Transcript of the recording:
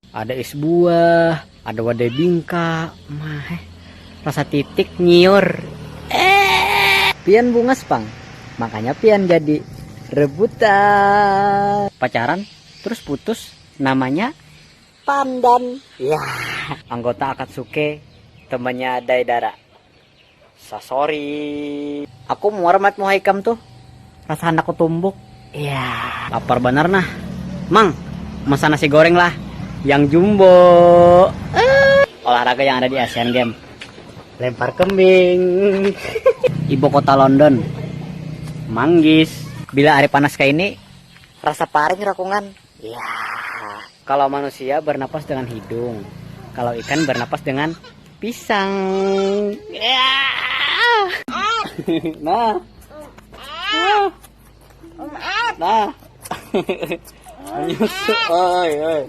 Ada es buah, ada wadai bingka, rasa titik nyiur. Pian bunga sepang, makanya pian jadi rebutan. Pacaran, terus putus, namanya Pandan. Ya, anggota Akatsuki, temannya Daidara. Sorry. Aku mau hikam tuh. Rasa aku tumbuk. Ya, lapar bener nah. Mang, masak nasi goreng lah. Yang jumbo. Olahraga yang ada di Asian Games. Lempar kembing. Ibu kota London. Manggis. Bila hari panas kayak ini, rasa paring rakungan. Ya. Kalau manusia bernapas dengan hidung, kalau ikan bernapas dengan pisang. Ya. Nah. Nah. Oi, oi.